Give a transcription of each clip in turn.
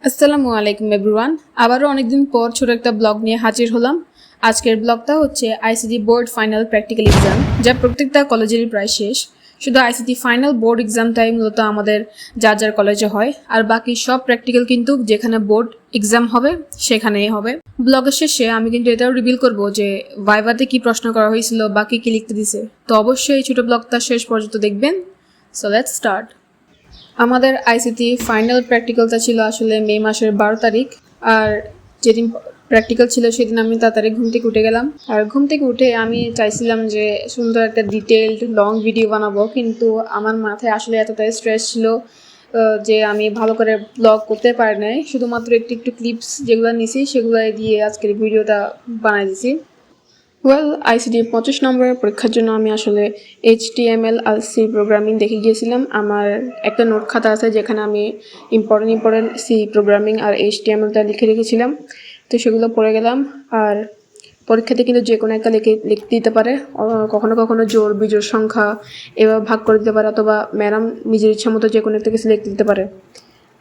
আসসালামু আলাইকুম এভরিওয়ান। আবারও অনেকদিন পর ছোট একটা ব্লগ নিয়ে হাজির হলাম। আজকের ব্লগটা হচ্ছে ICT board final practical exam, যা প্রত্যেকটা কলেজেরই প্রায় শেষ। শুধু আইসিটি ফাইনাল বোর্ড এক্সামটাই মূলত আমাদের যার কলেজে হয়, আর বাকি সব প্র্যাকটিক্যাল কিন্তু যেখানে বোর্ড এক্সাম হবে সেখানেই হবে। ব্লগের শেষে আমি কিন্তু এটাও রিভিল করব যে ভাইভাতে কি প্রশ্ন করা হয়েছিল বা কি লিখতে দিছে। তো অবশ্যই এই ছোট ব্লগটা শেষ পর্যন্ত দেখবেন। So let's start. আমাদের আইসিটি ফাইনাল প্র্যাকটিক্যালটা ছিল আসলে মে মাসের 12 তারিখ। আর যেদিন প্র্যাকটিক্যাল ছিল সেদিন আমি তাড়াতাড়ি ঘুম থেকে উঠে গেলাম। আর ঘুম থেকে উঠে আমি চাইছিলাম যে সুন্দর একটা ডিটেইলড লং ভিডিও বানাবো, কিন্তু আমার মাথায় আসলে এতটাই স্ট্রেস ছিল যে আমি ভালো করে ব্লগ করতে পারি নাই। শুধুমাত্র একটু একটু ক্লিপস যেগুলো নিছি সেগুলো দিয়ে আজকের ভিডিওটা বানাই দিছি। আইসিটি 25 নম্বরের পরীক্ষার জন্য আমি আসলে HTML আর সি প্রোগ্রামিং দেখে গিয়েছিলাম। আমার একটা নোট খাতা আছে যেখানে আমি ইম্পর্টেন্ট সি প্রোগ্রামিং আর HTMLটা লিখে রেখেছিলাম। তো সেগুলো পড়ে গেলাম। আর পরীক্ষাতে কিন্তু যে কোনো একটা লিখতে দিতে পারে, কখনো কখনো জোড় বিজোড় সংখ্যা এভাবে ভাগ করে দিতে পারে, অথবা ম্যাডাম নিজের ইচ্ছা মতো যে কোনো একটা কিছু লিখতে দিতে পারে।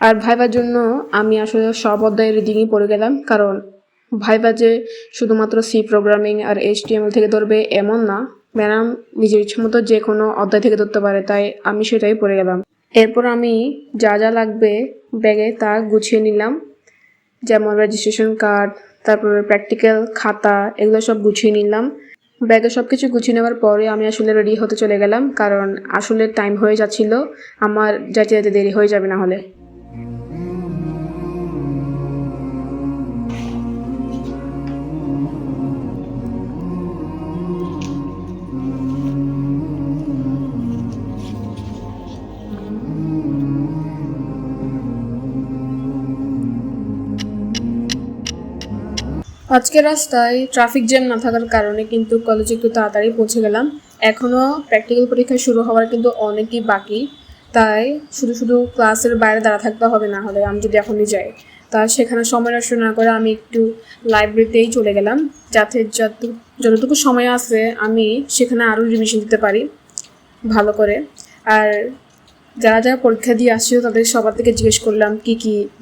আর ভাইবার জন্য আমি আসলে সব অধ্যায়ের রিডিংই পড়ে গেলাম, কারণ ভাইবা যে শুধুমাত্র সি প্রোগ্রামিং আর HTML থেকে ধরবে এমন না, ম্যাডাম নিজের ইচ্ছে মতো যে কোনো অধ্যায় থেকে ধরতে পারে, তাই আমি সেটাই পড়ে গেলাম। এরপর আমি যা যা লাগবে ব্যাগে তা গুছিয়ে নিলাম, যেমন রেজিস্ট্রেশন কার্ড, তারপরে প্র্যাকটিক্যাল খাতা, এগুলো সব গুছিয়ে নিলাম। ব্যাগে সব কিছু গুছিয়ে নেওয়ার পরে আমি আসলে রেডি হতে চলে গেলাম, কারণ আসলে টাইম হয়ে যাচ্ছিল, আমার যেতে যেতে দেরি হয়ে যাবে না হলে। আজকের রাস্তায় ট্রাফিক জ্যাম না থাকার কারণে কিন্তু কলেজে একটু তাড়াতাড়ি পৌঁছে গেলাম। এখনও প্র্যাকটিক্যাল পরীক্ষা শুরু হওয়ার কিন্তু অনেকই বাকি, তাই শুধু ক্লাসের বাইরে দাঁড়া থাকতে হবে, না হলে আমি যদি এখনই যাই তা সেখানে সময় নষ্ট না করে আমি একটু লাইব্রেরিতেই চলে গেলাম, যাতে যতটুকু সময় আছে আমি সেখানে আরও রিভিশন দিতে পারি ভালো করে। আর যারা যারা পরীক্ষা দিয়ে আসছিল তাদের সবার থেকে জিজ্ঞেস করলাম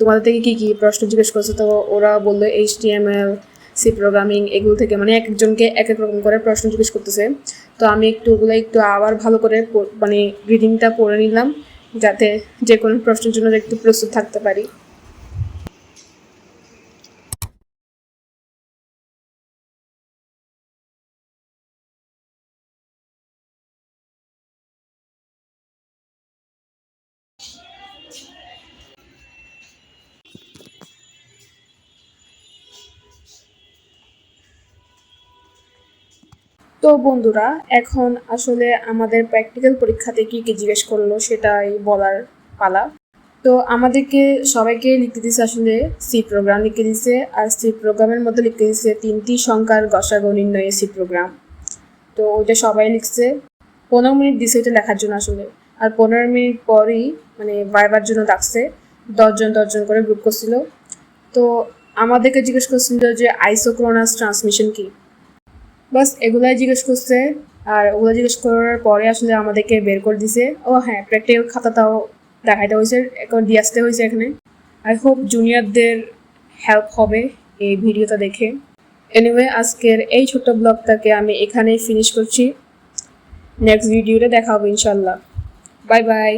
তোমাদের থেকে কী প্রশ্ন জিজ্ঞেস করছে। তো ওরা বললো HTML সি প্রোগ্রামিং এগুলো থেকে, মানে এক একজনকে এক এক রকম করে প্রশ্ন জিজ্ঞেস করতেছে। তো আমি ওগুলো একটু আবার ভালো করে মানে রিডিংটা পড়ে নিলাম, যাতে যে কোনো প্রশ্নের জন্য একটু প্রস্তুত থাকতে পারি। তো বন্ধুরা, এখন আসলে আমাদের প্র্যাকটিক্যাল পরীক্ষাতে কী জিজ্ঞেস করলো সেটাই বলার পালা। তো আমাদেরকে সবাইকে লিখতে দিছে আসলে সি প্রোগ্রাম লিখতে দিছে, আর সি প্রোগ্রামের মধ্যে লিখতে দিছে 3টি সংখ্যার গসাগু নির্ণয়ে সি প্রোগ্রাম। তো ওইটা সবাই লিখছে। 15 মিনিট দিছে এটা লেখার জন্য আসলে, আর 15 মিনিট পরই মানে ভাইবার জন্য ডাকছে। 10জন করে গ্রুপ করছিল। তো আমাদেরকে জিজ্ঞেস করছিল যে আইসোক্রোনাস ট্রান্সমিশন কি, বাস এগুলাই জিজ্ঞেস করছে। আর ওগুলো জিজ্ঞেস করার পরে আসলে আমাদেরকে বের করে দিছে। ও হ্যাঁ, প্র্যাকটিক্যাল খাতাটাও দেখাইতে হয়েছে, এখন দিয়ে আসতে হয়েছে এখানে। আই হোপ জুনিয়রদের হেল্প হবে এই ভিডিওটা দেখে। এনিওয়ে, আজকের এই ছোট্ট ব্লগটাকে আমি এখানেই ফিনিশ করছি। নেক্সট ভিডিওতে দেখা হবে ইনশাল্লাহ। Bye bye.